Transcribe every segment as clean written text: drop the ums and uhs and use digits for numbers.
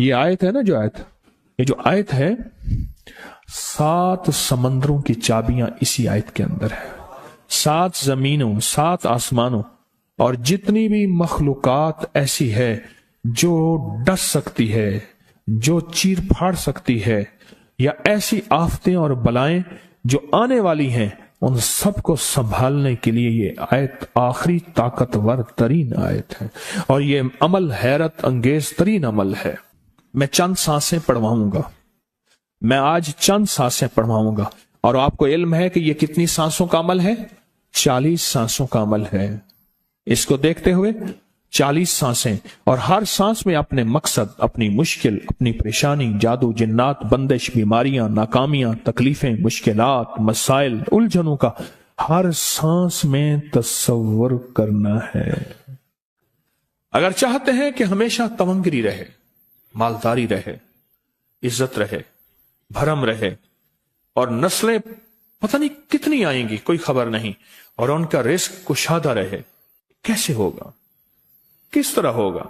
یہ آیت ہے نا، یہ جو آیت ہے 7 سمندروں کی چابیاں اسی آیت کے اندر ہے. 7 زمینوں، 7 آسمانوں اور جتنی بھی مخلوقات ایسی ہے جو ڈس سکتی ہے، جو چیر پھاڑ سکتی ہے، یا ایسی آفتیں اور بلائیں جو آنے والی ہیں، ان سب کو سنبھالنے کے لیے یہ آیت آخری طاقتور ترین آیت ہے. اور یہ عمل حیرت انگیز ترین عمل ہے. میں چند سانسیں پڑھواؤں گا، میں آج چند سانسیں پڑھواؤں گا، اور آپ کو علم ہے کہ یہ کتنی سانسوں کا عمل ہے؟ 40 سانسوں کا عمل ہے. اس کو دیکھتے ہوئے 40 سانسیں، اور ہر سانس میں اپنے مقصد، اپنی مشکل، اپنی پریشانی، جادو، جنات، بندش، بیماریاں، ناکامیاں، تکلیفیں، مشکلات، مسائل، الجھنوں کا ہر سانس میں تصور کرنا ہے. اگر چاہتے ہیں کہ ہمیشہ تونگری رہے، مالداری رہے، عزت رہے، بھرم رہے، اور نسلیں پتہ نہیں کتنی آئیں گی کوئی خبر نہیں، اور ان کا رزق کشادہ رہے، کیسے ہوگا؟ کس طرح ہوگا؟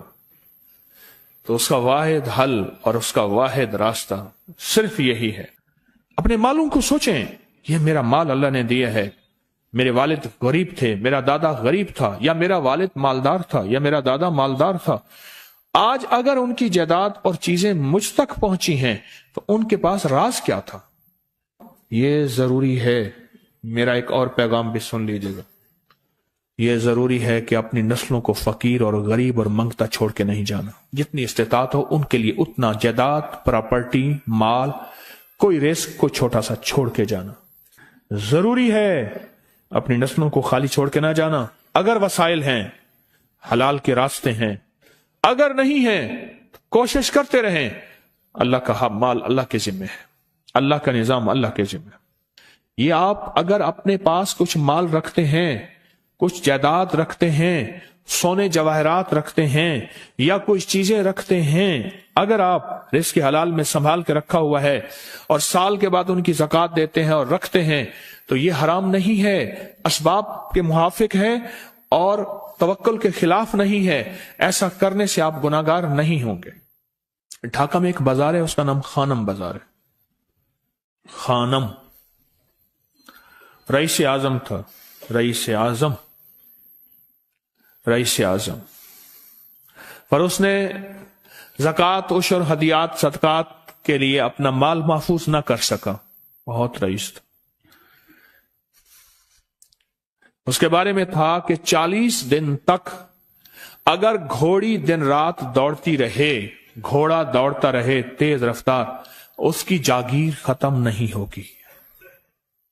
تو اس کا واحد حل اور اس کا واحد راستہ صرف یہی ہے. اپنے مالوں کو سوچیں، یہ میرا مال اللہ نے دیا ہے. میرے والد غریب تھے، میرا دادا غریب تھا، یا میرا والد مالدار تھا، یا میرا دادا مالدار تھا. آج اگر ان کی جائیداد اور چیزیں مجھ تک پہنچی ہیں تو ان کے پاس راز کیا تھا؟ یہ ضروری ہے. میرا ایک اور پیغام بھی سن لیجیے گا. یہ ضروری ہے کہ اپنی نسلوں کو فقیر اور غریب اور منگتا چھوڑ کے نہیں جانا. جتنی استطاعت ہو ان کے لیے اتنا جائیداد، پراپرٹی، مال، کوئی رزق کو چھوٹا سا چھوڑ کے جانا ضروری ہے. اپنی نسلوں کو خالی چھوڑ کے نہ جانا. اگر وسائل ہیں، حلال کے راستے ہیں، اگر نہیں ہیں کوشش کرتے رہیں. اللہ کا مال اللہ کے ذمہ ہے، اللہ کا نظام اللہ کے ذمہ ہے. یہ آپ اگر اپنے پاس کچھ مال رکھتے ہیں، کچھ جائیداد رکھتے ہیں، سونے جواہرات رکھتے ہیں، یا کچھ چیزیں رکھتے ہیں، اگر آپ رزق حلال میں سنبھال کے رکھا ہوا ہے اور سال کے بعد ان کی زکوٰۃ دیتے ہیں اور رکھتے ہیں، تو یہ حرام نہیں ہے، اسباب کے موافق ہے اور توکل کے خلاف نہیں ہے. ایسا کرنے سے آپ گناہگار نہیں ہوں گے. ڈھاکہ میں ایک بازار ہے، اس کا نام خانم بازار ہے. خانم رئیس اعظم تھا، رئیس اعظم، پر اس نے زکوٰۃ، عشر، ہدیات، صدقات کے لیے اپنا مال محفوظ نہ کر سکا. بہت رئیس تھا. اس کے بارے میں تھا کہ 40 دن تک اگر گھوڑی دن رات دوڑتی رہے، گھوڑا دوڑتا رہے تیز رفتار، اس کی جاگیر ختم نہیں ہوگی.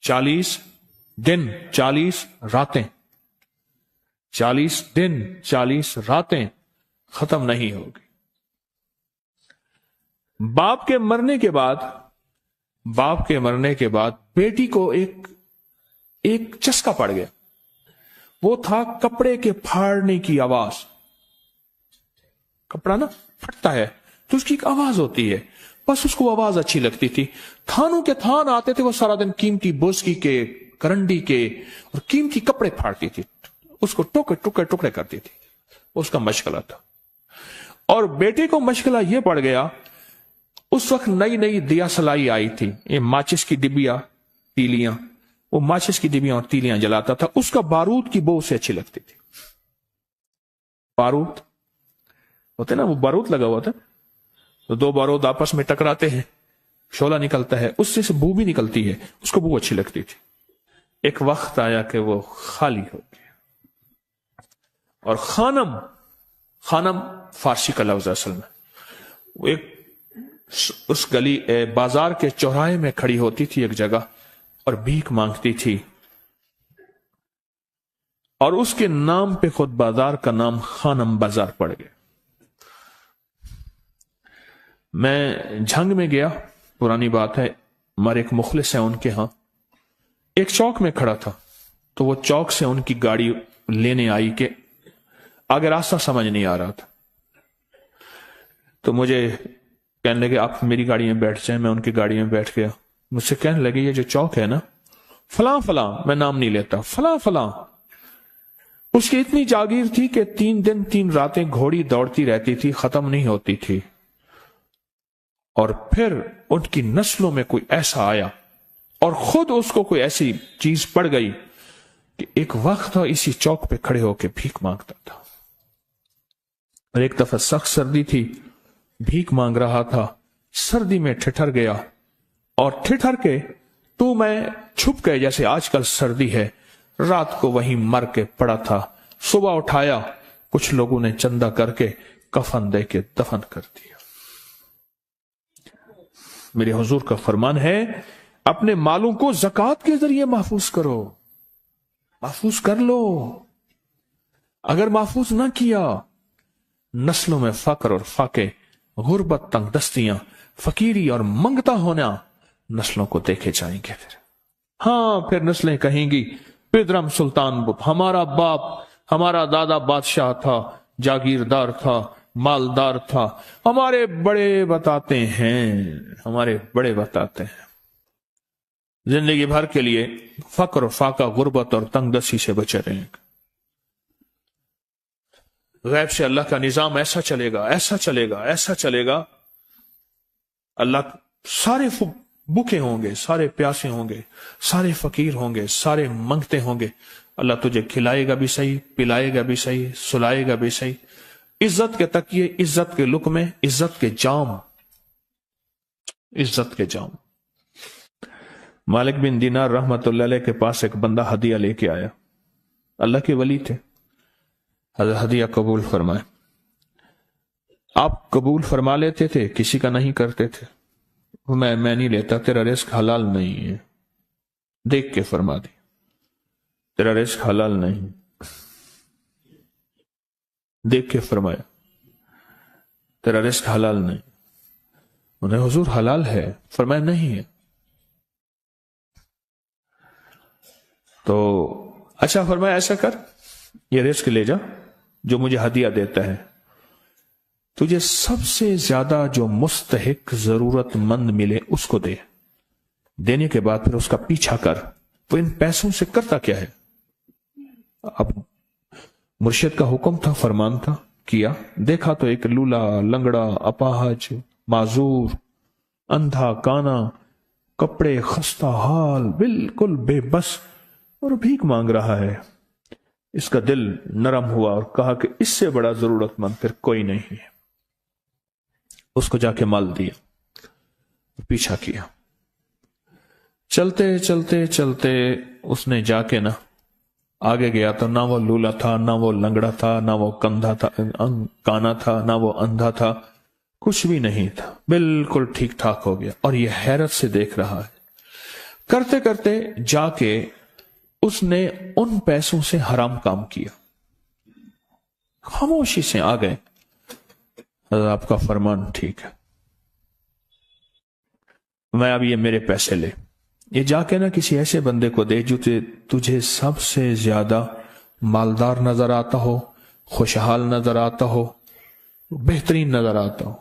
40 دن 40 راتیں، 40 دن 40 راتیں ختم نہیں ہوگی. باپ کے مرنے کے بعد بیٹی کو ایک چسکا پڑ گیا. وہ تھا کپڑے کے پھاڑنے کی آواز. کپڑا نا پھٹتا ہے تو اس کی ایک آواز ہوتی ہے، بس اس کو آواز اچھی لگتی تھی. تھانوں کے تھان آتے تھے، وہ سارا دن قیمتی بوسکی کے، کرنڈی کے اور قیمتی کپڑے پھاڑتی تھی، اس کو ٹکڑے کرتی تھی. اس کا مشغلہ تھا. اور بیٹے کو مشغلہ یہ پڑ گیا، اس وقت نئی دیا سلائی آئی تھی، یہ ماچس کی ڈبیاں، تیلیاں، وہ ماچس کی ڈبیاں اور تیلیاں جلاتا تھا. اس کا بارود کی بو اسے اچھی لگتی تھی. بارود ہوتے نا، وہ بارود لگا ہوا تھا، تو 2 بارود آپس میں ٹکراتے ہیں، شعلہ نکلتا ہے، اس سے بو بھی نکلتی ہے، اس کو بو اچھی لگتی تھی. ایک وقت آیا کہ وہ خالی ہو گیا. اور خانم فارسی کا لفظ اصل میں، وہ ایک اس گلی بازار کے چوراہے میں کھڑی ہوتی تھی ایک جگہ اور بھیک مانگتی تھی، اور اس کے نام پہ خود بازار کا نام خانم بازار پڑ گیا. میں جھنگ میں گیا، پرانی بات ہے، ہمارے ایک مخلص ہیں ان کے ہاں، ایک چوک میں کھڑا تھا، تو وہ چوک سے ان کی گاڑی لینے آئی کہ آگے راستہ سمجھ نہیں آ رہا تھا. تو مجھے کہنے لگے آپ میری گاڑی میں بیٹھ جائیں. میں ان کی گاڑی میں بیٹھ گیا. مجھ سے کہنے لگے یہ جو چوک ہے نا، فلاں فلاں، میں نام نہیں لیتا، فلاں فلاں، اس کی اتنی جاگیر تھی کہ 3 دن 3 راتیں گھوڑی دوڑتی رہتی تھی، ختم نہیں ہوتی تھی. اور پھر ان کی نسلوں میں کوئی ایسا آیا اور خود اس کو کوئی ایسی چیز پڑ گئی کہ ایک وقت تھا اسی چوک پہ کھڑے ہو کے بھیک مانگتا تھا، اور ایک دفعہ سخت سردی تھی، بھیک مانگ رہا تھا، سردی میں ٹھٹر گیا، اور ٹھٹر کے تو میں چھپ گئے جیسے آج کل سردی ہے، رات کو وہیں مر کے پڑا تھا، صبح اٹھایا، کچھ لوگوں نے چندہ کر کے کفن دے کے دفن کر دیا۔ میرے حضور کا فرمان ہے اپنے مالوں کو زکوٰۃ کے ذریعے محفوظ کرو، محفوظ کر لو۔ اگر محفوظ نہ کیا، نسلوں میں فقر اور فاقے، غربت، تنگ دستیاں، فقیری اور منگتا ہونا نسلوں کو دیکھے جائیں گے۔ پھر نسلیں کہیں گی پدرم سلطان ہمارا باپ، ہمارا دادا بادشاہ تھا، جاگیردار تھا، مالدار تھا، ہمارے بڑے بتاتے ہیں زندگی بھر کے لیے فقر و فاقہ، غربت اور تنگ دستی سے بچے رہیں گے۔ غیب سے اللہ کا نظام ایسا چلے گا، ایسا چلے گا، ایسا چلے گا، اللہ سارے بھوکے ہوں گے، سارے پیاسے ہوں گے، سارے فقیر ہوں گے، سارے منگتے ہوں گے، اللہ تجھے کھلائے گا بھی صحیح، پلائے گا بھی صحیح، سلائے گا بھی صحیح، عزت کے تکیے، عزت کے لقمے، عزت کے جام، عزت کے جام۔ مالک بن دینار رحمت اللہ علیہ کے پاس ایک بندہ ہدیہ لے کے آیا، اللہ کے ولی تھے، حضرت ہدیہ قبول فرمائے۔ آپ قبول فرما لیتے تھے، کسی کا نہیں کرتے تھے۔ میں نہیں لیتا، تیرا رزق حلال نہیں ہے، دیکھ کے فرما دی، تیرا رزق حلال نہیں، دیکھ کے فرمایا تیرا رزق حلال نہیں۔ انہیں حضور حلال ہے، فرمایا نہیں ہے۔ تو اچھا فرمایا ایسا کر، یہ رزق لے جا جو مجھے ہدیہ دیتا ہے، تجھے سب سے زیادہ جو مستحق ضرورت مند ملے اس کو دے، دینے کے بعد پھر اس کا پیچھا کر، وہ ان پیسوں سے کرتا کیا ہے؟ اب مرشد کا حکم تھا، فرمان تھا، کیا، دیکھا تو ایک لولا، لنگڑا، اپاہج، معذور، اندھا، کانا، کپڑے خستہ حال، بالکل بے بس، اور بھیک مانگ رہا ہے۔ اس کا دل نرم ہوا اور کہا کہ اس سے بڑا ضرورت مند پھر کوئی نہیں ہے۔ اس کو جا کے مال دیا، پیچھا کیا، چلتے چلتے چلتے اس نے جا کے نا آگے گیا تو نہ وہ لولا تھا، نہ وہ لنگڑا تھا، نہ وہ کندھا تھا، کانا تھا، نہ وہ اندھا تھا، کچھ بھی نہیں تھا، بالکل ٹھیک ٹھاک ہو گیا، اور یہ حیرت سے دیکھ رہا ہے۔ کرتے کرتے جا کے اس نے ان پیسوں سے حرام کام کیا، خاموشی سے آ گئے، آپ کا فرمان ٹھیک ہے، میں اب یہ میرے پیسے لے، یہ جا کے نا کسی ایسے بندے کو دے جو تجھے سب سے زیادہ مالدار نظر آتا ہو، خوشحال نظر آتا ہو، بہترین نظر آتا ہو۔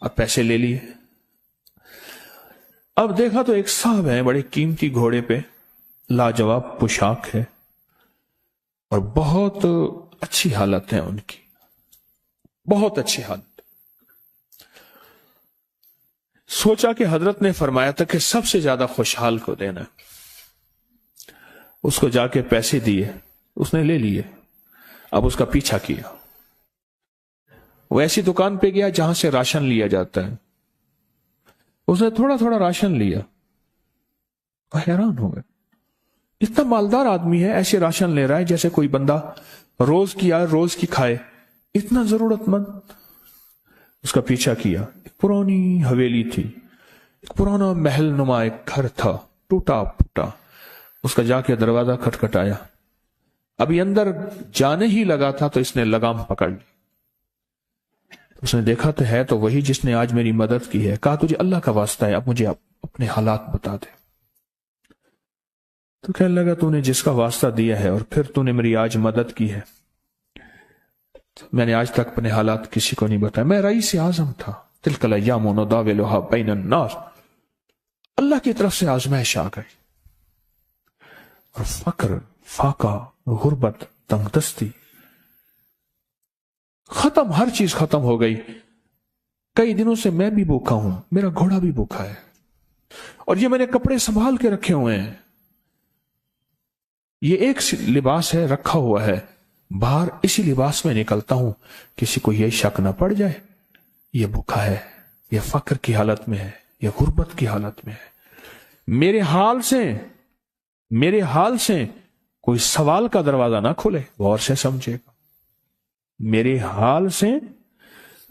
اب پیسے لے لیے، اب دیکھا تو ایک صاحب ہے، بڑے قیمتی گھوڑے پہ، لاجواب پوشاک ہے، اور بہت اچھی حالت ہے ان کی، بہت اچھی حالت۔ سوچا کہ حضرت نے فرمایا تھا کہ سب سے زیادہ خوشحال کو دینا، اس کو جا کے پیسے دیے، اس نے لے لیے، اب اس کا پیچھا کیا، وہ ایسی دکان پہ گیا جہاں سے راشن لیا جاتا ہے، اس نے تھوڑا تھوڑا راشن لیا، وہ حیران ہو گئے، اتنا مالدار آدمی ہے، ایسے راشن لے رہا ہے جیسے کوئی بندہ روز کی آئے روز کی کھائے، اتنا ضرورت مند۔ اس کا پیچھا کیا، ایک پرانی حویلی تھی، ایک پرانا محل نما ایک گھر تھا، ٹوٹا پھوٹا، اس کا جا کے دروازہ کھٹکھٹایا، ابھی اندر جانے ہی لگا تھا تو اس نے لگام پکڑ لی، اس نے دیکھا تو ہے تو وہی جس نے آج میری مدد کی ہے، کہا تجھے اللہ کا واسطہ ہے اب مجھے اپنے حالات بتا دے، تو کہنے لگا تو نے جس کا واسطہ دیا ہے اور پھر تو نے میری آج مدد کی ہے، میں نے آج تک اپنے حالات کسی کو نہیں بتایا، میں رئیس اعظم تھا، تلک الایام نداولها بین الناس، اللہ کی طرف سے آزمائش آ گئی، اور فقر، فاقہ، غربت، تنگ دستی ختم، ہر چیز ختم ہو گئی، कई दिनों से मैं भी भूखा हूं, मेरा घोड़ा भी भूखा है, और ये मैंने कपड़े संभाल के रखे हुए हैं, ये एक लिबास है रखा हुआ है, बाहर इसी लिबास में निकलता हूं, किसी को यह शक ना पड़ जाए ये भूखा है, ये फक्र की हालत में है, ये गुर्बत की हालत में है। मेरे हाल से कोई सवाल का दरवाजा ना खुले, गौर से समझेगा। मेरे हाल से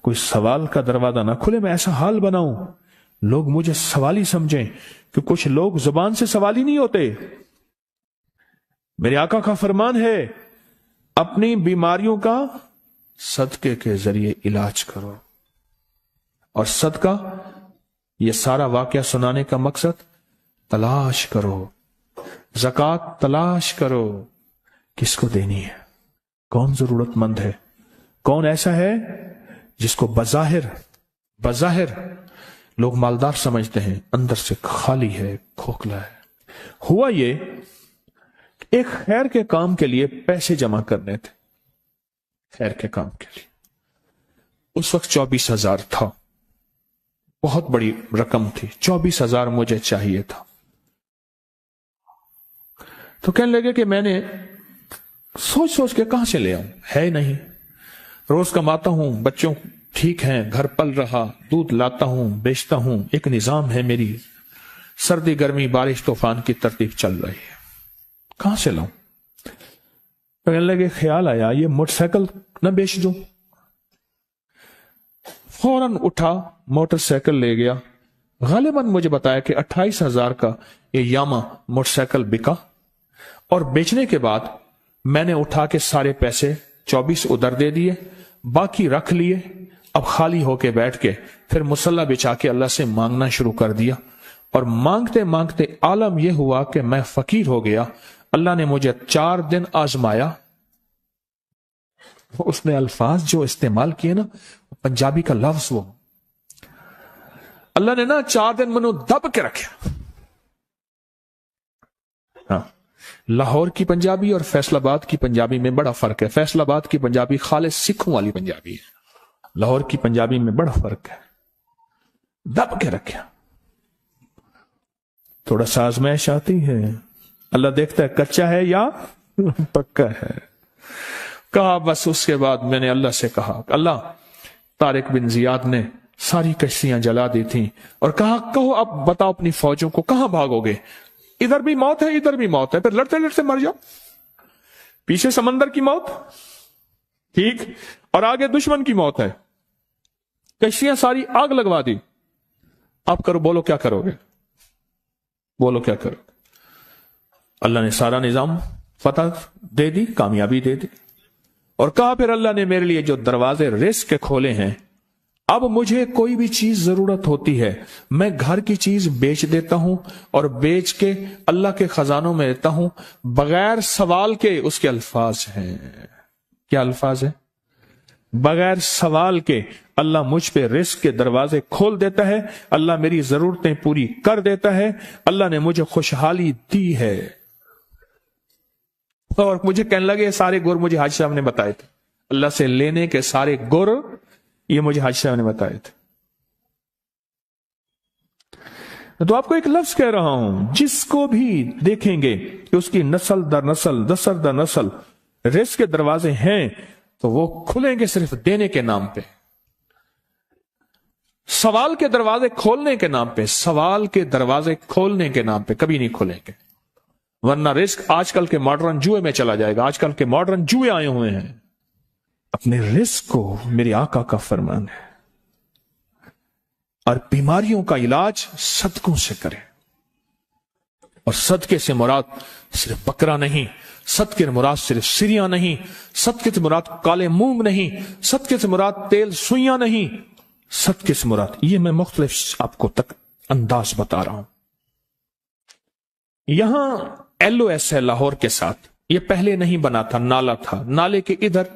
कोई सवाल का दरवाजा ना खुले, मैं ऐसा हाल बनाऊं लोग मुझे सवाली समझें, कि कुछ लोग जुबान से सवाली नहीं होते। मेरे आका का फरमान है, अपनी बीमारियों का सदके के जरिए इलाज करो। और सदका, यह सारा वाकया सुनाने का मकसद, तलाश करो, ज़कात तलाश करो, किसको देनी है, कौन जरूरतमंद है, कौन ऐसा है जिसको बज़ाहिर लोग मालदार समझते हैं, अंदर से खाली है, खोखला है। हुआ ये, एक खैर के काम के लिए पैसे जमा करने थे, खैर के काम के लिए। उस वक्त 24,000 था, बहुत बड़ी रकम थी, 24,000 मुझे चाहिए था। तो कहने लगे कि मैंने सोच के कहां से ले आऊं, है नहीं, रोज कमाता हूं, बच्चों ठीक हैं, घर पल रहा, दूध लाता हूं, बेचता हूं, एक निजाम है मेरी, सर्दी गर्मी बारिश तूफान की तरतीब चल रही है, कहां से लाऊं। कहने लगे, ख्याल आया ये मोटरसाइकिल न बेच दूं। फौरन उठा, मोटरसाइकिल ले गया। गालिबन मुझे बताया कि 28,000 का ये यामा मोटरसाइकिल बिका, और बेचने के बाद मैंने उठा के सारे पैसे 24 उधर दे दिए, बाकी रख लिए। अब खाली होके बैठ के फिर मुसल्ला बिछा के अल्लाह से मांगना शुरू कर दिया, और मांगते मांगते आलम यह हुआ कि मैं फकीर हो गया। अल्लाह ने मुझे 4 दिन आजमाया। उसने अल्फाज जो इस्तेमाल किए ना, पंजाबी का लफ्ज, वो अल्लाह ने ना 4 दिन मनो दब के रखे। हाँ, लाहौर की पंजाबी और फैसलाबाद की पंजाबी में बड़ा फर्क है। फैसलाबाद की पंजाबी खालिस सिखों वाली पंजाबी है, लाहौर की पंजाबी में बड़ा फर्क है। दब के रखा, थोड़ा सा आजमाइश आती है, अल्लाह देखता है कच्चा है या पक्का है। कहा, बस उसके बाद मैंने अल्लाह से कहा, अल्लाह, तारिक बिन जियाद ने सारी कश्तियां जला दी थी, और कहा, कहो अब बताओ अपनी फौजों को कहां भागोगे, इधर भी मौत है इधर भी मौत है, फिर लड़ते लड़ते मर जाओ, पीछे समंदर की मौत, ठीक, और आगे दुश्मन की मौत है, कश्तियां सारी आग लगवा दी, अब करो, बोलो क्या करोगे, बोलो क्या करोगे। अल्लाह ने सारा निजाम फतह दे दी, कामयाबी दे दी, और कहा फिर अल्लाह ने मेरे लिए जो दरवाजे रिस्क के खोले हैं, अब मुझे कोई भी चीज जरूरत होती है, मैं घर की चीज बेच देता हूं, और बेच के अल्लाह के खजानों में देता हूं बगैर सवाल के। उसके अल्फाज हैं, क्या अल्फाज है, बगैर सवाल के अल्लाह मुझ पे रिस्क के दरवाजे खोल देता है, अल्लाह मेरी जरूरतें पूरी कर देता है, अल्लाह ने मुझे खुशहाली दी है। और मुझे कहने लगे, सारे गुर मुझे हाजी साहब ने बताए थे, अल्लाह से लेने के सारे गुर ये मुझे हाजी साहब ने बताए थे। तो आपको एक लफ्ज कह रहा हूं, जिसको भी देखेंगे कि उसकी नस्ल दर नस्ल, दसर दर नस्ल रिस्क के दरवाजे हैं, तो वो खुलेंगे सिर्फ देने के नाम पे, सवाल के दरवाजे खोलने के नाम पे, सवाल के दरवाजे खोलने के नाम पे कभी नहीं खुलेंगे, वरना रिस्क आजकल के मॉडर्न जुए में चला जाएगा। आजकल के मॉडर्न जुए आए हुए हैं। अपने रिस्क को मेरे आका का फरमान है, और बीमारियों का इलाज सदकों से करें। और सदके से मुराद सिर्फ बकरा नहीं, सदके से मुराद सिर्फ सिरिया नहीं, सदके से मुराद काले मूंग नहीं, सदके से मुराद तेल सुइयां नहीं, सदके से मुराद, ये मैं मुख्तलिफ आपको तक अंदाज बता रहा हूं। यहां LOS है लाहौर के साथ, ये पहले नहीं बना था, नाला था, नाले के इधर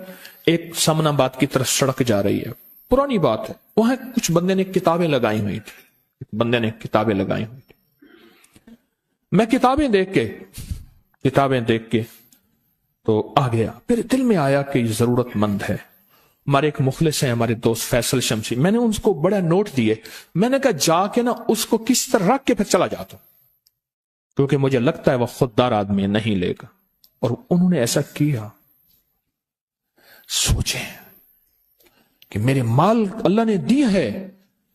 एक समनाबाद की तरफ सड़क जा रही है, पुरानी बात है। वहां कुछ बंदे ने किताबें लगाई हुई थी, बंदे ने किताबें लगाई हुई थी। मैं किताबें देख के तो आ गया, फिर दिल में आया कि जरूरतमंद है, ہمارے ایک مخلص ہیں ہمارے دوست فیصل شمسی، میں نے ان کو بڑا نوٹ دیے، میں نے کہا جا کے نا اس کو کس طرح رکھ کے پھر چلا جاتا ہوں، کیونکہ مجھے لگتا ہے وہ خوددار آدمی نہیں لے گا، اور انہوں نے ایسا کیا۔ سوچیں کہ میرے مال اللہ نے دیا ہے،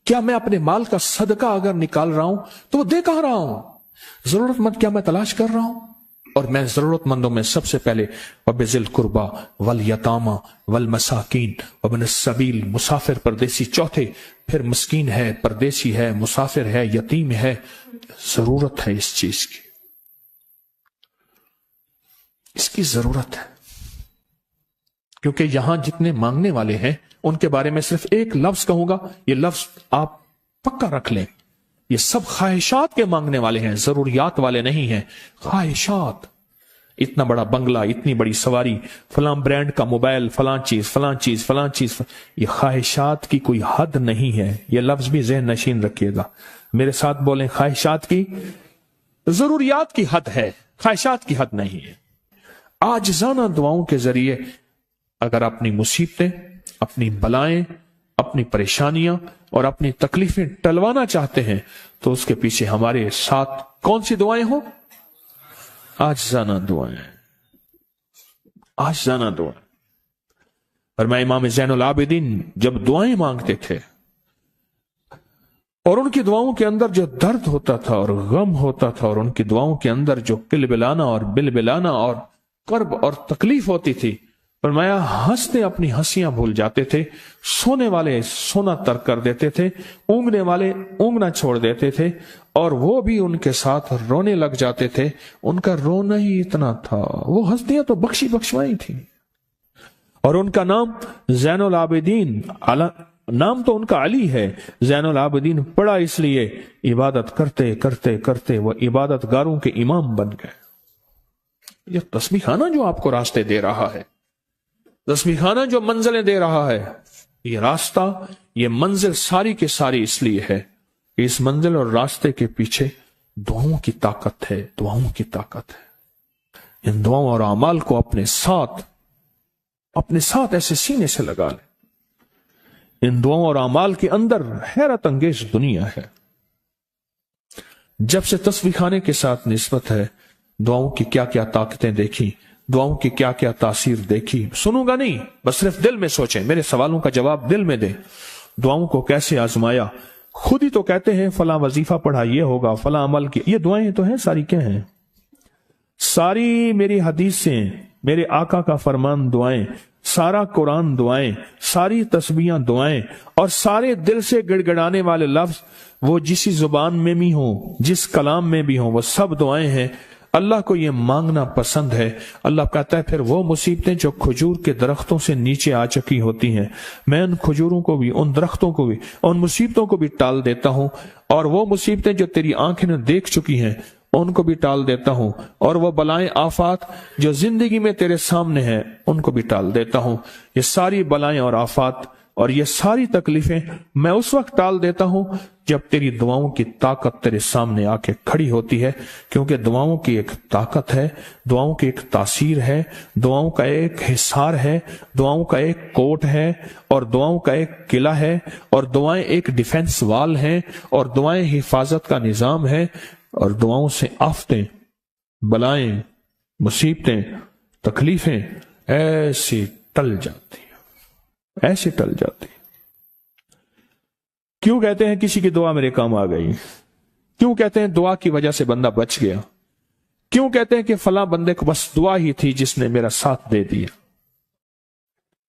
کیا میں اپنے مال کا صدقہ اگر نکال رہا ہوں تو وہ دے کہاں رہا ہوں؟ ضرورت مند کیا میں تلاش کر رہا ہوں؟ اور میں ضرورت مندوں میں سب سے پہلے وَبِذِي الْقُرْبَى وَالْيَتَامَى وَالْمَسَاكِينِ وَابْنِ السَّبِيلِ، مسافر پردیسی چوتھے، پھر مسکین ہے، پردیسی ہے، مسافر ہے، یتیم ہے۔ ضرورت ہے اس چیز کی، اس کی ضرورت ہے، کیونکہ یہاں جتنے مانگنے والے ہیں ان کے بارے میں صرف ایک لفظ کہوں گا، یہ لفظ آپ پکا رکھ لیں، یہ سب خواہشات کے مانگنے والے ہیں، ضروریات والے نہیں ہیں، خواہشات۔ اتنا بڑا بنگلہ، اتنی بڑی سواری، فلاں برانڈ کا موبائل، فلاں چیز فلاں چیز فلاں چیز، یہ خواہشات کی کوئی حد نہیں ہے، یہ لفظ بھی ذہن نشین رکھیے گا، میرے ساتھ بولیں، خواہشات کی، ضروریات کی حد ہے، خواہشات کی حد نہیں ہے۔ عاجزانہ دعاؤں کے ذریعے اگر اپنی مصیبتیں، اپنی بلائیں، اپنی پریشانیاں اور اپنی تکلیفیں ٹلوانا چاہتے ہیں تو اس کے پیچھے ہمارے ساتھ کون سی دعائیں ہوں؟ عاجزانہ دعائیں، عاجزانہ دعائیں۔ فرمایا امام زین العابدین جب دعائیں مانگتے تھے اور ان کی دعاؤں کے اندر جو درد ہوتا تھا اور غم ہوتا تھا، اور ان کی دعاؤں کے اندر جو کلبلانا اور بلبلانا اور کرب اور تکلیف ہوتی تھی، فرمایا ہنستے اپنی ہنسیاں بھول جاتے تھے، سونے والے سونا ترک کر دیتے تھے، اونگنے والے اونگنا چھوڑ دیتے تھے، اور وہ بھی ان کے ساتھ رونے لگ جاتے تھے۔ ان کا رونا ہی اتنا تھا، وہ ہنسیاں تو بخشی بخشوائی تھی، اور ان کا نام زین العابدین، نام تو ان کا علی ہے، زین العابدین پڑا اس لیے عبادت کرتے کرتے کرتے وہ عبادت گاروں کے امام بن گئے۔ یہ تسبیح خانہ جو آپ کو راستے دے رہا ہے، تسبیح خانہ جو منزلیں دے رہا ہے، یہ راستہ، یہ منزل ساری کے ساری اس لیے ہے کہ اس منزل اور راستے کے پیچھے دعاؤں کی طاقت ہے، دعاؤں کی طاقت ہے۔ ان دعاؤں اور اعمال کو اپنے ساتھ ایسے سینے سے لگا لیں۔ ان دعاؤں اور اعمال کے اندر حیرت انگیز دنیا ہے۔ جب سے تسبیح خانے کے ساتھ نسبت ہے، دعاؤں کی کیا کیا طاقتیں دیکھی، دعاؤں کی کیا کیا تاثیر دیکھی، سنوں گا نہیں، بس صرف دل میں سوچیں، میرے سوالوں کا جواب دل میں دیں۔ دعاؤں کو کیسے آزمایا، خود ہی تو کہتے ہیں فلاں وظیفہ پڑھا یہ ہوگا، فلاں عمل کی، یہ دعائیں تو ہیں ساری، کیا ہیں؟ ساری میری حدیثیں، میرے آقا کا فرمان دعائیں، سارا قرآن دعائیں، ساری تسبیحاں دعائیں، اور سارے دل سے گڑ گڑانے والے لفظ وہ جس زبان میں بھی ہوں، جس کلام میں بھی ہوں، وہ سب دعائیں ہیں۔ اللہ کو یہ مانگنا پسند ہے۔ اللہ کہتا ہے پھر وہ مصیبتیں جو کھجور کے درختوں سے نیچے آ چکی ہوتی ہیں، میں ان کھجوروں کو بھی، ان درختوں کو بھی، ان مصیبتوں کو بھی ٹال دیتا ہوں، اور وہ مصیبتیں جو تیری آنکھیں نے دیکھ چکی ہیں ان کو بھی ٹال دیتا ہوں، اور وہ بلائیں آفات جو زندگی میں تیرے سامنے ہیں ان کو بھی ٹال دیتا ہوں۔ یہ ساری بلائیں اور آفات اور یہ ساری تکلیفیں میں اس وقت ٹال دیتا ہوں جب تیری دعاؤں کی طاقت تیرے سامنے آ کے کھڑی ہوتی ہے، کیونکہ دعاؤں کی ایک طاقت ہے، دعاؤں کی ایک تاثیر ہے، دعاؤں کا ایک حصار ہے، دعاؤں کا ایک کوٹ ہے، اور دعاؤں کا ایک قلعہ ہے، اور دعائیں ایک ڈیفنس وال ہیں، اور دعائیں حفاظت کا نظام ہے، اور دعاؤں سے آفتیں، بلائیں، مصیبتیں، تکلیفیں ایسی ٹل جاتی ہیں، ایسی ٹل جاتی ہیں۔ کیوں کہتے ہیں کسی کی دعا میرے کام آ گئی؟ کیوں کہتے ہیں دعا کی وجہ سے بندہ بچ گیا؟ کیوں کہتے ہیں کہ فلاں بندے کو بس دعا ہی تھی جس نے میرا ساتھ دے دیا،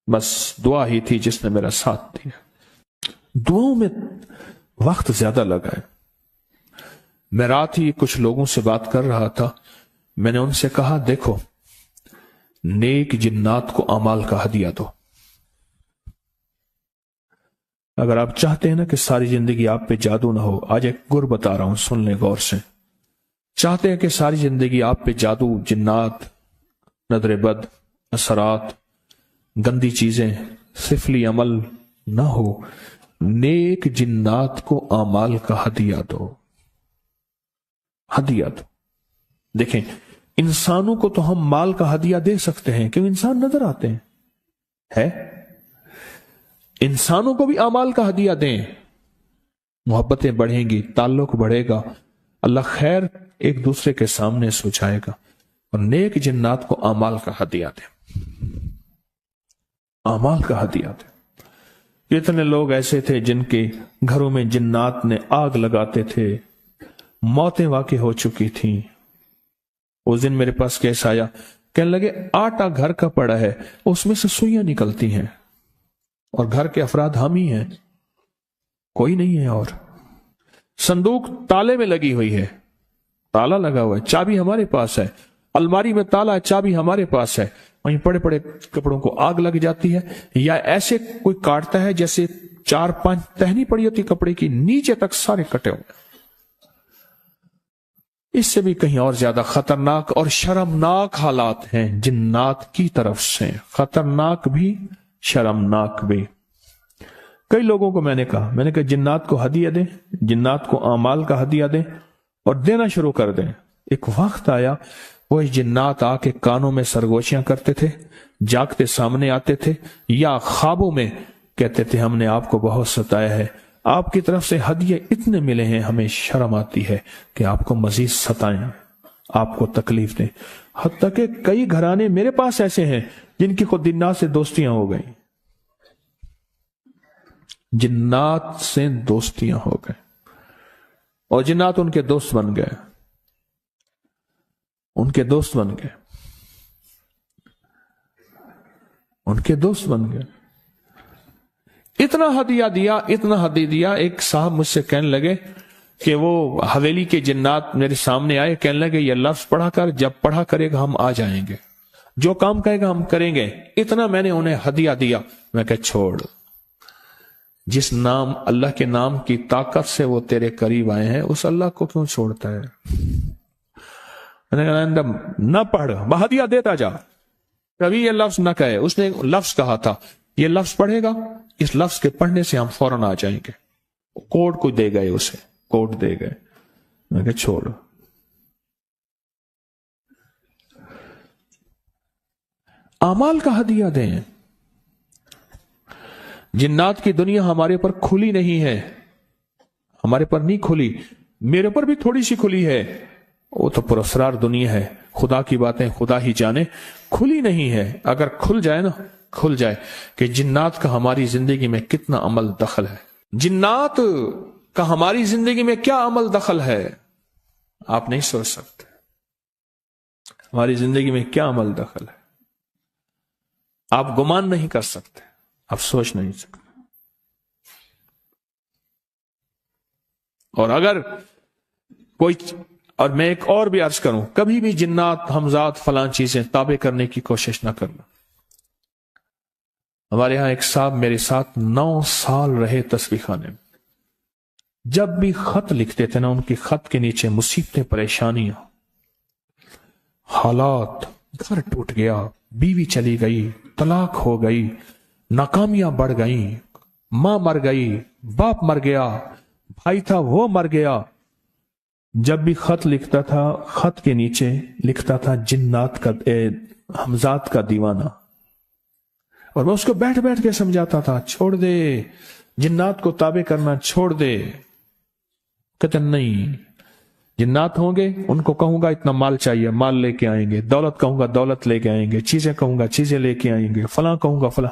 بس دعا ہی تھی جس نے میرا ساتھ دیا؟ دعاؤں میں وقت زیادہ لگا ہے۔ میں رات ہی کچھ لوگوں سے بات کر رہا تھا، میں نے ان سے کہا دیکھو، نیک جنات کو اعمال کا ہدیہ دو۔ اگر آپ چاہتے ہیں نا کہ ساری زندگی آپ پہ جادو نہ ہو، آج ایک گر بتا رہا ہوں، سن لیں غور سے۔ چاہتے ہیں کہ ساری زندگی آپ پہ جادو، جنات، نظر بد، اثرات، گندی چیزیں، سفلی عمل نہ ہو، نیک جنات کو اعمال کا ہدیہ دو، ہدیہ دو۔ دیکھیں، انسانوں کو تو ہم مال کا ہدیہ دے سکتے ہیں کیونکہ انسان نظر آتے ہیں، ہے इंसानों को भी अमाल का हदिया दें, मोहब्बतें बढ़ेंगी, ताल्लुक बढ़ेगा, अल्लाह खैर एक दूसरे के सामने सुझाएगा। और नेक जिन्नात को अमाल का हदिया दें, अमाल का हदिया दें। कितने लोग ऐसे थे जिनके घरों में जिन्नात ने आग लगाते थे, मौतें वाक़ई हो चुकी थी। उस दिन मेरे पास केस आया, कहने लगे आटा घर का पड़ा है, उसमें से सुइयां निकलती हैं और घर के अफराद हम ही हैं, कोई नहीं है। और संदूक ताले में लगी हुई है, ताला लगा हुआ है, चाबी हमारे पास है, अलमारी में ताला है, चाबी हमारे पास है, वहीं पड़े पड़े कपड़ों को आग लग जाती है। या ऐसे कोई काटता है जैसे 4-5 टहनी पड़ी होती कपड़े की, नीचे तक सारे कटे हुए। इससे भी कहीं और ज्यादा खतरनाक और शर्मनाक हालात हैं जिन्नात की तरफ से, खतरनाक भी शर्मनाक भी। कई लोगों को मैंने कहा जिन्नात को हदिया दें, जिन्नात को अमाल का हदिया दें और देना शुरू कर दें। एक वक्त आया वो जिन्नात आके कानों में सरगोशियां करते थे, जागते सामने आते थे या ख्वाबों में कहते थे हमने आपको बहुत सताया है, आपकी तरफ से हदिये इतने मिले हैं, हमें शर्म आती है कि आपको मजीद सताएं, आपको तकलीफ दें। हत्ता कि कई घराने मेरे पास ऐसे हैं जिनकी खुद जिन्नात से दोस्तियां हो गई, जिन्नात से दोस्तियां हो गए और जिन्नात उनके दोस्त बन गए, उनके दोस्त बन गए, उनके दोस्त बन गए। इतना हदिया दिया, इतना हदिया दिया। एक साहब मुझसे कहने लगे कि वो हवेली के जिन्नात मेरे सामने आए, कहने लगे ये लफ्ज पढ़ा कर, जब पढ़ा करेगा हम आ जाएंगे, जो काम कहेगा हम करेंगे। इतना मैंने उन्हें हदिया दिया। मैं कह छोड़, जिस नाम अल्लाह के नाम की ताकत से वो तेरे करीब आए हैं, उस अल्लाह को क्यों छोड़ता है? मैंने कहा न पढ़, हदिया देता जा, कभी ये लफ्ज न कहे। उसने लफ्ज कहा था, ये लफ्ज पढ़ेगा, इस लफ्ज के पढ़ने से हम फौरन आ जाएंगे। कोड को दे गए, उसे कोड दे गए। मैं कहा छोड़। अमाल का हदिया दें। जिन्नात की दुनिया हमारे पर खुली नहीं है, हमारे पर नहीं खुली, मेरे पर भी थोड़ी सी खुली है। वो तो पुरस्कार दुनिया है, खुदा की बातें खुदा ही जाने, खुली नहीं है। अगर खुल जाए ना, खुल जाए कि जिन्नात का हमारी जिंदगी में कितना अमल दखल है, जिन्नात का हमारी जिंदगी में क्या अमल दखल है, आप नहीं सोच सकते। हमारी जिंदगी में क्या अमल दखल है, आप गुमान नहीं कर सकते, आप सोच नहीं सकते। और अगर कोई, और मैं एक और भी अर्ज करूं, कभी भी जिन्नात हमजात फलां चीजें ताबे करने की कोशिश ना करना। हमारे यहां एक साहब मेरे साथ 9 साल रहे तस्बीह खाने में। जब भी खत लिखते थे ना, उनके खत के नीचे मुसीबतें, परेशानियां, हालात, घर टूट गया, बीवी चली गई, तलाक हो गई, नाकामियां बढ़ गई, मां मर गई, बाप मर गया, भाई था वो मर गया। जब भी खत लिखता था, खत के नीचे लिखता था जिन्नात का, हमजात का दीवाना। और मैं उसको बैठ बैठ के समझाता था, छोड़ दे, जिन्नात को ताबे करना छोड़ दे। कहते नहीं, जिन्नात होंगे उनको कहूंगा इतना माल चाहिए, माल लेके आएंगे, दौलत कहूंगा दौलत लेके आएंगे, चीजें कहूंगा चीजें लेके आएंगे, फला कहूंगा फला।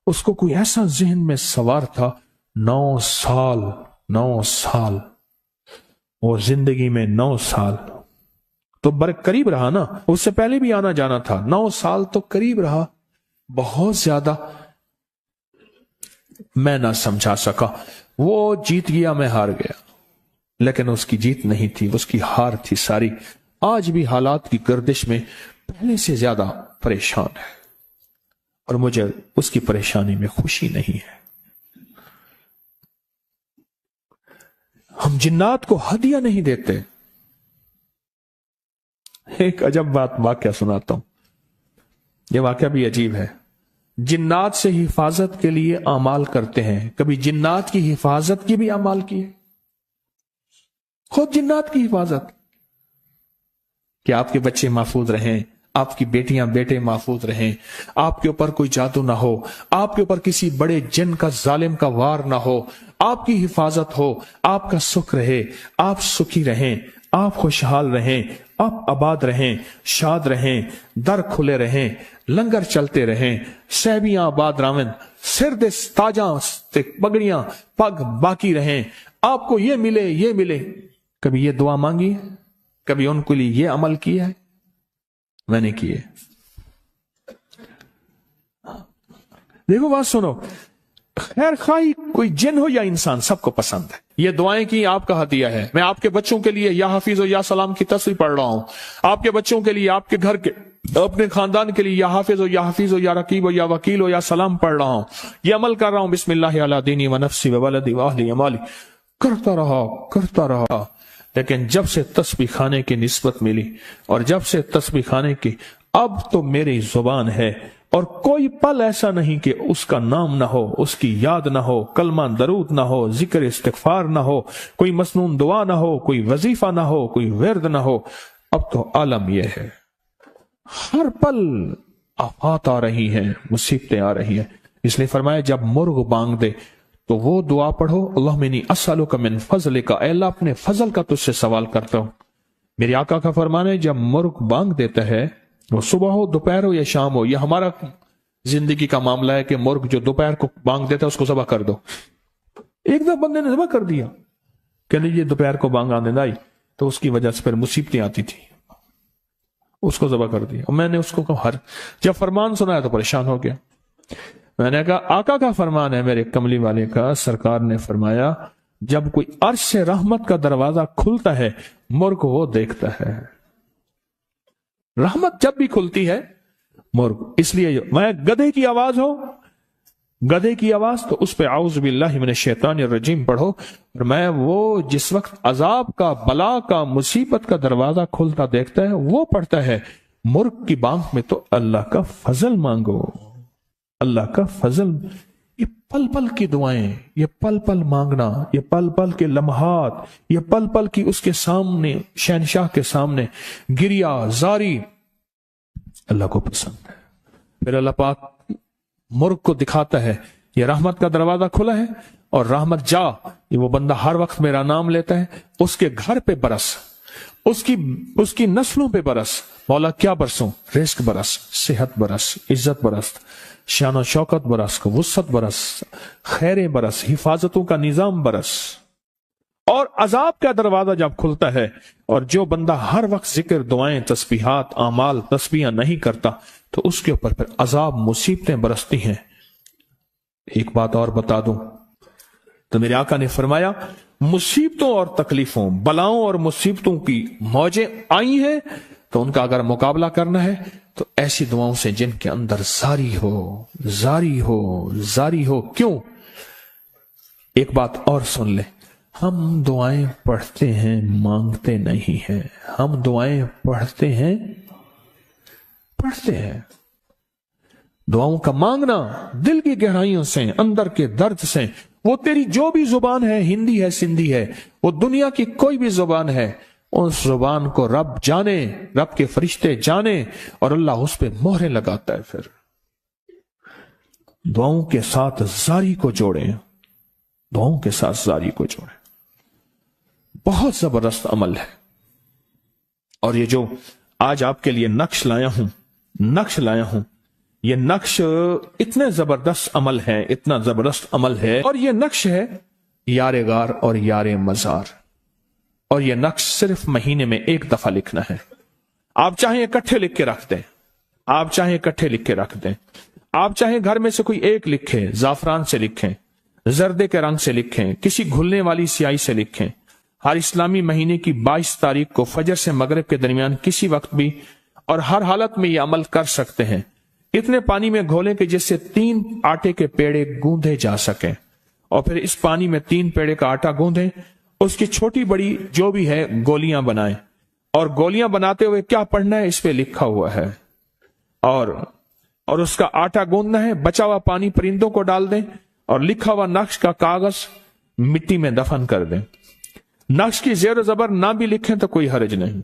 उसको कोई ऐसा जहन में सवार था। 9 साल और जिंदगी में 9 साल तो बर करीब रहा ना, उससे पहले भी आना जाना था। 9 साल तो करीब रहा, बहुत ज्यादा मैं ना समझा सका। वो जीत गया, मैं हार गया, लेकिन उसकी जीत नहीं थी, उसकी हार थी सारी। आज भी हालात की गर्दिश में पहले से ज्यादा परेशान है और मुझे उसकी परेशानी में खुशी नहीं है। हम जिन्नात को हदिया नहीं देते। एक अजब बात वाकया सुनाता हूं, यह वाकया भी अजीब है। जिन्नात से हिफाजत के लिए अमाल करते हैं, कभी जिन्नात की हिफाजत की भी अमाल की है, खुद जिन्नात की हिफाजत, कि आपके बच्चे महफूज रहें, आपकी बेटियां बेटे महफूज रहें, आपके ऊपर कोई जादू ना हो, आपके ऊपर किसी बड़े जिन का जालिम का वार ना हो, आपकी हिफाजत हो, आपका सुख रहे, आप सुखी रहें, आप खुशहाल रहें, आप आबाद रहें, शाद रहें, दर खुले रहें, लंगर चलते रहें, सहबियां आबाद रावन, सिर दे ताजा पगड़ियां पग बाकी रहें, आपको ये मिले ये मिले। कभी ये दुआ मांगी है? कभी उनके लिए ये अमल किया है? मैंने किए। देखो बात सुनो, खैर खाई कोई जिन हो या इंसान, सबको पसंद है। ये दुआएं की आपका हदिया है। मैं आपके बच्चों के लिए या हाफिज हो या सलाम की तस्वीर पढ़ रहा हूं, आपके बच्चों के लिए, आपके घर के, अपने खानदान के लिए या हाफिज हो या रकीब हो या वकील हो या सलाम पढ़ रहा हूं, ये अमल कर रहा हूं। बिस्मिल्लाह अला दीनी व नफ्सी व वलदी व अहली अमाली, करता रहा। लेकिन जब से तस्बीह खाने की निस्बत मिली और जब से तस्बीह खाने की, अब तो मेरी जुबान है और कोई पल ऐसा नहीं कि उसका नाम ना हो, उसकी याद ना हो, कलमा दरूद ना हो, जिक्र इस्तिगफार ना हो, कोई मसनून दुआ ना हो, कोई वजीफा ना हो, कोई विर्द ना हो। अब तो आलम यह है, हर पल आफात आ रही हैं, मुसीबतें आ रही हैं। इसलिए फरमाया जब मुर्ग बांग दे तो वो दुआ पढ़ो, अल्लाहुम्मा इन्नी अस्अलुका मिन फज़लिका, ऐ अल्लाह अपने फजल का तुझसे सवाल करता हूं। मेरे आका का फरमान है जब मुर्ग बांग देता है, वो सुबह हो, दोपहर हो या शाम हो, यह हमारा जिंदगी का मामला है कि मुर्ग जो दोपहर को बांग देता है उसको ज़बह कर दो। एक दफा बंदे ने ज़बह कर दिया, कहने ये दोपहर को बांग आने आई तो उसकी वजह से फिर मुसीबतें आती थी, उसको ज़बह कर दिया। और मैंने उसको कहा, जब फरमान सुनाया तो परेशान हो गया। मैंने कहा आका का फरमान है, मेरे कमली वाले का, सरकार ने फरमाया जब कोई अर्श से रहमत का दरवाजा खुलता है, मुर्ग वो देखता है। रहमत जब भी खुलती है मुर्ग, इसलिए मैं गधे की आवाज हो, गधे की आवाज तो उस पे आऊज़ु बिल्लाहि मिनश शैतानिर रजीम पढ़ो। और मैं वो जिस वक्त अजाब का, बला का, मुसीबत का दरवाजा खुलता देखता है वो पढ़ता है। मुर्ग की बांग में तो अल्लाह का फजल मांगो, अल्लाह का फजल। ये पल पल की दुआएं, ये पल पल मांगना, ये पल पल के लम्हात, ये पल पल की उसके सामने, शहनशाह के सामने गिरिया जारी, अल्लाह को पसंद है। फिर अल्लाह पाक मुर्ग को दिखाता है ये रहमत का दरवाजा खुला है और रहमत जा, ये वो बंदा हर वक्त मेरा नाम लेता है, उसके घर पे बरस, उसकी नस्लों पे बरस। मौला क्या बरसों? रिस्क बरस, सेहत बरस, इज्जत बरस, शान शौकत बरस, वुसअत बरस, खैरें बरस, हिफाजतों का निजाम बरस। और अजाब का दरवाजा जब खुलता है और जो बंदा हर वक्त जिक्र, दुआएं, तस्बीहात, आमाल, तस्बीहां नहीं करता तो उसके ऊपर फिर अजाब, मुसीबतें बरसती हैं। एक बात और बता दूं, तो मेरे आका ने फरमाया मुसीबतों और तकलीफों, बलाओं और मुसीबतों की मौजें आई हैं तो उनका अगर मुकाबला करना है तो ऐसी दुआओं से जिनके अंदर जारी हो, जारी हो, जारी हो। क्यों? एक बात और सुन ले, हम दुआएं पढ़ते हैं, मांगते नहीं हैं। हम दुआएं पढ़ते हैं, दुआओं का मांगना दिल की गहराइयों से, अंदर के दर्द से। वो तेरी जो भी जुबान है, हिंदी है, सिंधी है, वो दुनिया की कोई भी जुबान है, उस जुबान को रब जाने, रब के फरिश्ते जाने और अल्लाह उस पर मोहरें लगाता है। फिर दुआओं के साथ जारी को जोड़ें, दुआओं के साथ जारी को जोड़ें। बहुत जबरदस्त अमल है। और ये जो आज आपके लिए नक्श लाया हूं, ये नक्श इतने जबरदस्त अमल है, इतना जबरदस्त अमल है। और ये नक्श है यारे गार और यारे मजार। और ये नक्श सिर्फ महीने में एक दफा लिखना है। आप चाहे इकट्ठे लिख के रख दें, आप चाहे इकट्ठे लिख के रख दें, आप चाहे घर में से कोई एक लिखे, जाफरान से लिखें, जर्दे के रंग से लिखें, किसी घुलने वाली स्याही से लिखें। हर इस्लामी महीने की 22 तारीख को फजर से मगरिब के दरमियान किसी वक्त भी और हर हालत में यह अमल कर सकते हैं। इतने पानी में घोलें कि जिससे 3 आटे के पेड़े गूंधे जा सकें और फिर इस पानी में 3 पेड़े का आटा गूंधें, उसकी छोटी बड़ी जो भी है गोलियां बनाएं। और गोलियां बनाते हुए क्या पढ़ना है इस पे लिखा हुआ है। और उसका आटा गूंदना है, बचा हुआ पानी परिंदों को डाल दें और लिखा हुआ नक्श का कागज मिट्टी में दफन कर दें। नक्श की जेर जबर ना भी लिखें तो कोई हर्ज नहीं,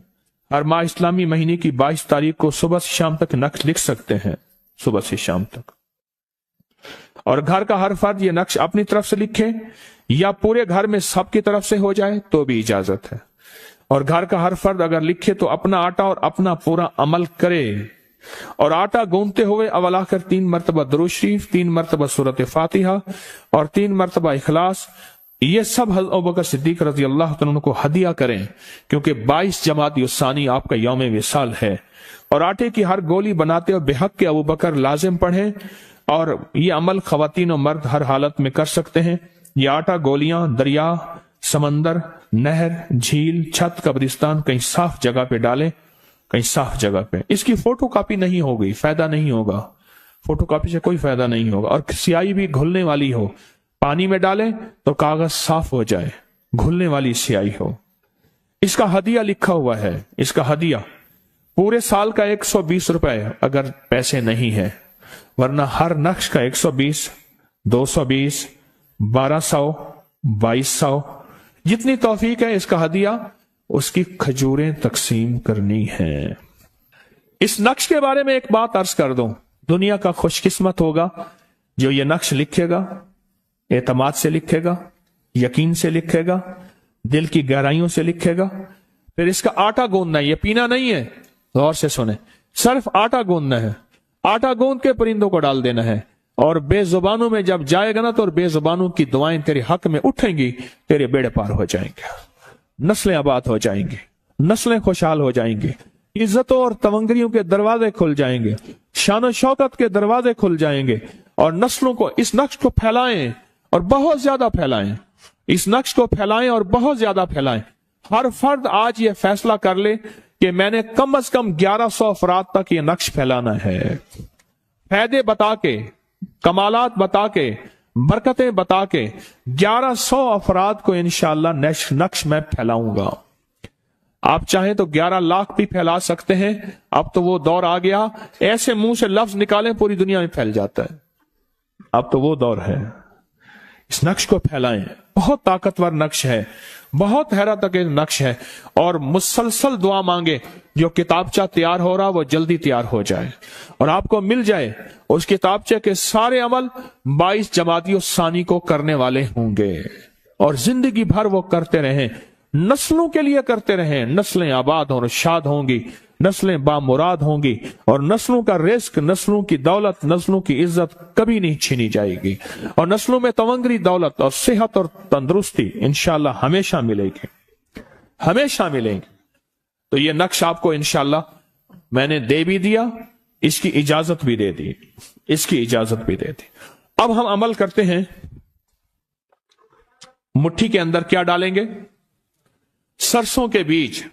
हर माह इस्लामी महीने की 22 तारीख को सुबह से शाम तक नक्श लिख सकते हैं, सुबह से शाम तक। और घर का हर फर्द ये नक्श अपनी तरफ से लिखे या पूरे घर में सबकी तरफ से हो जाए तो भी इजाजत है। और घर का हर फर्द अगर लिखे तो अपना आटा और अपना पूरा अमल करे। और आटा गूंथते हुए अव्वल आखिर 3 मरतबा दुरूद शरीफ, 3 मरतबा सूरत फातिहा और 3 मरतबा इखलास, ये सब हज़रत अबू बकर सिद्दीक रज़ी अल्लाह तआला को हदिया करें, क्योंकि 22 जमात युसानी आपका यौम विसाल है। और आटे की हर गोली बनाते हुए बेहक के अबू बकर लाजिम पढ़ें। और ये अमल खवातीन और मर्द हर हालत में कर सकते हैं। ये आटा गोलियां दरिया, समंदर, नहर, झील, छत, कब्रिस्तान, कहीं साफ जगह पे डालें, कहीं साफ जगह पे। इसकी फोटो कॉपी नहीं होगी, फायदा नहीं होगा, फोटो कॉपी से कोई फायदा नहीं होगा। और स्याही भी घुलने वाली हो, पानी में डालें तो कागज साफ हो जाए, घुलने वाली स्याही हो। इसका हदिया लिखा हुआ है, इसका हदिया पूरे साल का 120 रुपए अगर पैसे नहीं है, वरना हर नक्श का 120, 220, 1200, 2200, जितनी तौफीक है इसका हदिया, उसकी खजूरें तकसीम करनी है। इस नक्श के बारे में एक बात अर्ज कर दूं, दुनिया का खुशकिस्मत होगा जो ये नक्श लिखेगा, एतमाद से लिखेगा, यकीन से लिखेगा, दिल की गहराइयों से लिखेगा। फिर इसका आटा गूंदना है, ये पीना नहीं है, गौर से सुने, सिर्फ आटा गूंदना है। आटा गूंद के परिंदों को डाल देना है। और बेजुबानों में जब जाएगा ना, तो बेजुबानों की दुआएं तेरे हक में उठेंगी, तेरे बेड़े पार हो जाएंगे, नस्लें आबाद हो जाएंगी, नस्लें खुशहाल हो जाएंगी, इज्जतों और तवंगरियों के दरवाजे खुल जाएंगे, शान शौकत के दरवाजे खुल जाएंगे। और नस्लों को इस नक्श को फैलाएं और बहुत ज्यादा फैलाएं, इस नक्श को फैलाएं और बहुत ज्यादा फैलाएं। हर फर्द आज ये फैसला कर ले कि मैंने कम से कम 1100 अफराद तक ये नक्श फैलाना है। फायदे बता के, कमालात बता के, बरकतें बता के 1100 अफराद को इंशाअल्लाह नक्श में फैलाऊंगा। आप चाहें तो 11 लाख भी फैला सकते हैं। अब तो वो दौर आ गया, ऐसे मुंह से लफ्ज निकालें पूरी दुनिया में फैल जाता है। अब तो वो दौर है, इस नक्श को फैलाएं। बहुत ताकतवर नक्श है, बहुत हैरत अंगेज नक्श है। और मुसलसल दुआ मांगे, जो किताबचा तैयार हो रहा वो जल्दी तैयार हो जाए और आपको मिल जाए। उस किताबचे के सारे अमल 22 जमातियों सानी को करने वाले होंगे और जिंदगी भर वो करते रहें, नस्लों के लिए करते रहें। नस्लें आबाद और शाद होंगी, नस्लें बामुराद होंगी और नस्लों का रिस्क, नस्लों की दौलत, नस्लों की इज्जत कभी नहीं छीनी जाएगी। और नस्लों में तवंगरी दौलत और सेहत और तंदुरुस्ती इंशाअल्लाह हमेशा मिलेगी, हमेशा मिलेंगी। तो ये नक्श आपको इंशाअल्लाह मैंने दे भी दिया, इसकी इजाजत भी दे दी, इसकी इजाजत भी दे दी। अब हम अमल करते हैं। मुट्ठी के अंदर क्या डालेंगे? सरसों के बीज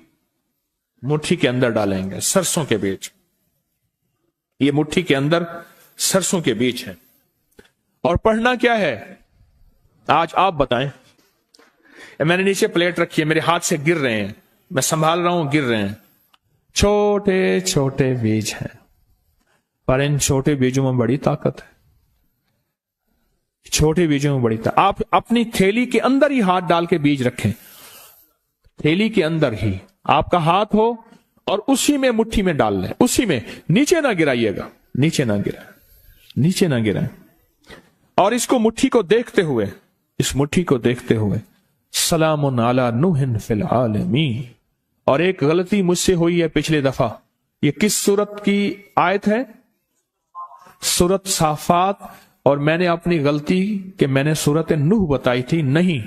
मुट्ठी के अंदर डालेंगे, सरसों के बीज। ये मुट्ठी के अंदर सरसों के बीज है। और पढ़ना क्या है आज आप बताएं। मैंने नीचे प्लेट रखी है, मेरे हाथ से गिर रहे हैं, मैं संभाल रहा हूं, गिर रहे हैं। छोटे छोटे बीज हैं, पर इन छोटे बीजों में बड़ी ताकत है। छोटे बीजों में बड़ी ताकत। आप अपनी थैली के अंदर ही हाथ डाल के बीज रखें, थैली के अंदर ही आपका हाथ हो और उसी में मुट्ठी में डाल लें, उसी में। नीचे ना गिराइएगा, नीचे ना गिराए, नीचे ना गिराए। और इसको मुट्ठी को देखते हुए, इस मुट्ठी को देखते हुए सलामुन अला नूहिन फिल आलमीन। और एक गलती मुझसे हुई है पिछले दफा। ये किस सूरत की आयत है? सूरत साफात। और मैंने अपनी गलती कि मैंने सूरत नूह बताई थी, नहीं।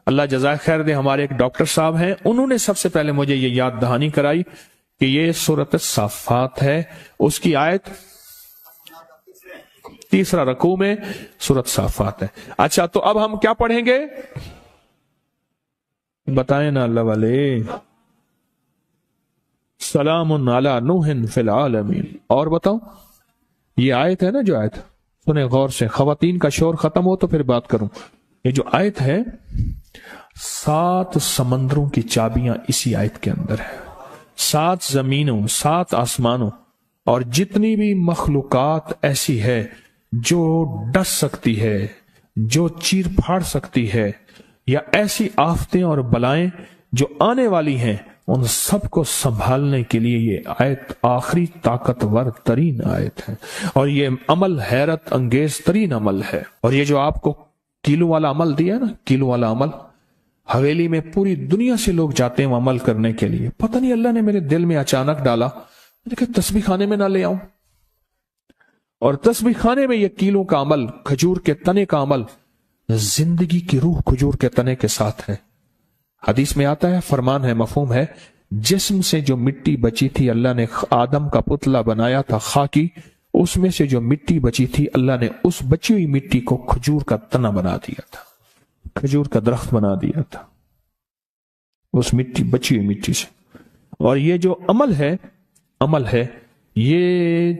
अल्लाह जज़ाए खैर दे, हमारे एक डॉक्टर साहब हैं, उन्होंने सबसे पहले मुझे ये याद दहानी कराई कि ये सूरत साफात है। उसकी आयत 3 रकू में सूरत साफात है। अच्छा, तो अब हम क्या पढ़ेंगे बताएं ना अल्लाह वाले। सलामुन अला नूहिन फिल आलमीन। और बताओ, ये आयत है ना, जो आयत सुने गौर से। खवातीन का शोर खत्म हो तो फिर बात करूं। ये जो आयत है, 7 समंदरों की चाबियां इसी आयत के अंदर है। 7 जमीनों, 7 आसमानों और जितनी भी मखलूकात ऐसी है जो डस सकती है, जो चीर फाड़ सकती है, या ऐसी आफतें और बलाएं जो आने वाली हैं, उन सबको संभालने के लिए ये आयत आखिरी ताकतवर तरीन आयत है। और ये अमल हैरत अंगेज तरीन अमल है। और ये जो आपको किलो वाला अमल दिया ना, किलो वाला अमल, हवेली में पूरी दुनिया से लोग जाते हैं वो अमल करने के लिए। पता नहीं अल्लाह ने मेरे दिल में अचानक डाला, मैंने कहा तस्बीह खाने में ना ले आऊं। और तस्बीह खाने में ये कीलों का अमल, खजूर के तने का अमल, जिंदगी की रूह खजूर के तने के साथ है। हदीस में आता है, फरमान है, मफहूम है, जिस्म से जो मिट्टी बची थी, अल्लाह ने आदम का पुतला बनाया था खाकी, उसमें से जो मिट्टी बची थी अल्लाह ने उस बची हुई मिट्टी को खजूर का तना बना दिया था, खजूर का दरख्त बना दिया था उस मिट्टी, बची हुई मिट्टी से। और ये जो अमल है ये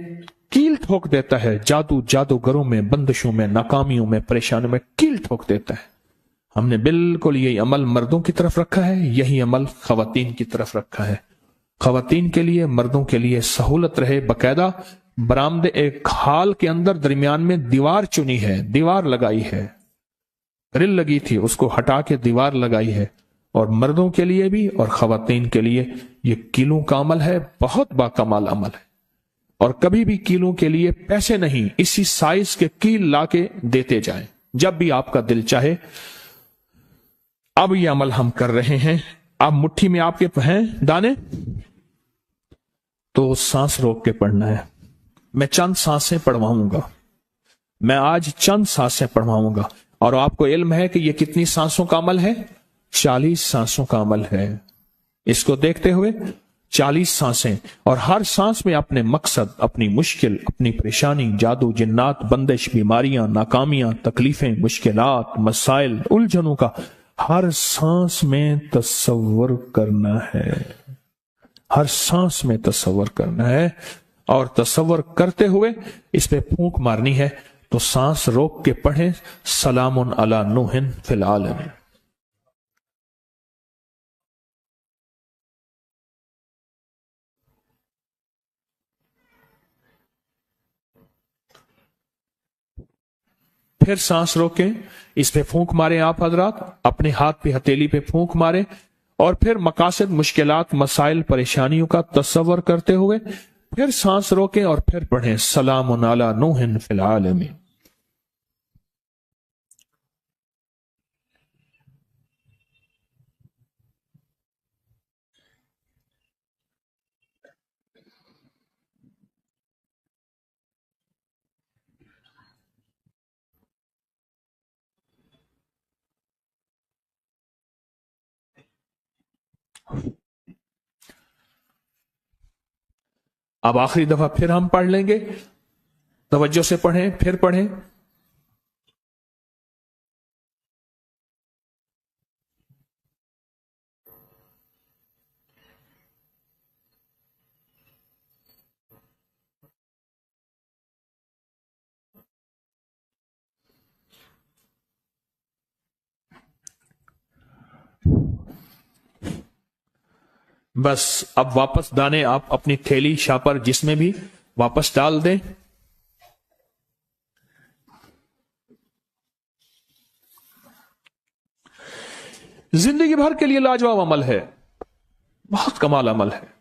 कील ठोक देता है जादूगरों में, बंदिशों में, नाकामियों में, परेशानियों में कील ठोक देता है। हमने बिल्कुल यही अमल मर्दों की तरफ रखा है, यही अमल खवातीन की तरफ रखा है। खवातीन के लिए, मर्दों के लिए सहूलत रहे, बकायदा बरामदे एक हाल के अंदर दरमियान में दीवार चुनी है, दीवार लगाई है, ग्रिल लगी थी उसको हटा के दीवार लगाई है। और मर्दों के लिए भी और खवातीन के लिए ये कीलों का अमल है, बहुत बाकमाल अमल है। और कभी भी कीलों के लिए पैसे नहीं, इसी साइज के कील लाके देते जाएं जब भी आपका दिल चाहे। अब ये अमल हम कर रहे हैं। अब मुट्ठी में आपके हैं दाने, तो सांस रोक के पढ़ना है। मैं चंद सांसें पढ़वाऊंगा, मैं आज चंद सांसें पढ़वाऊंगा। और आपको इल्म है कि ये कितनी सांसों का अमल है? 40 सांसों का अमल है। इसको देखते हुए 40 सांसें, और हर सांस में अपने मकसद, अपनी मुश्किल, अपनी परेशानी, जादू, जिन्नात, बंदिश, बीमारियां, नाकामियां, तकलीफें, मुश्किलात, मसाइल, उलझनों का हर सांस में तसव्वुर करना है। हर सांस में तसव्वुर करना है। और तसव्वुर करते हुए इस पे फूंक मारनी है। तो सांस रोक के पढ़ें, सलामुन अला नूहिन फिल आलमीन। फिर सांस रोके, इस पे फूंक मारे आप हजरात, अपने हाथ पे हथेली पे फूंक मारे। और फिर मकासद, मुश्किलात, मसाइल, परेशानियों का तसव्वुर करते हुए फिर सांस रोके और फिर पढ़ें, सलामुन अला नूहिन फिल आलमीन। अब आखिरी दफा फिर हम पढ़ लेंगे, तवज्जो से पढ़ें, फिर पढ़ें। बस अब वापस दाने आप अपनी थैली, शापर, जिसमें भी वापस डाल दें। जिंदगी भर के लिए लाजवाब अमल है, बहुत कमाल अमल है।